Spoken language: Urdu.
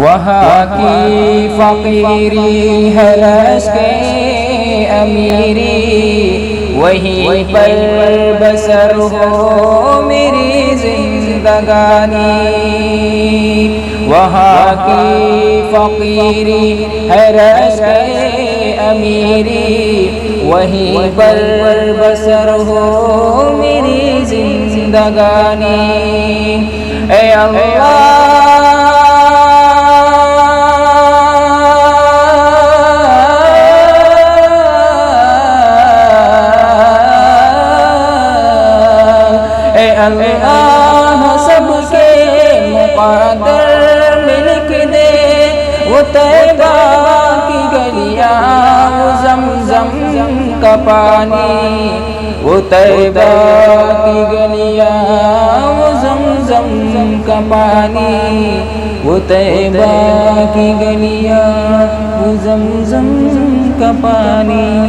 وہاں کی فقیری ہے رشک امیری، وہیں پر بسر ہو میری زندگانی۔ وہاں کی فقیری ہے رشک امیری، وہیں پر بسر ہو میری زندگانی۔ اے اللہ اللہ سب کے مقدر ملک دے، وہ طیبہ کی گلیاں وہ زمزم کا پانی، وہ طیبہ کی گلیاں وہ زمزم کا پانی، وہ طیبہ کی گلیاں وہ زمزم کا پانی۔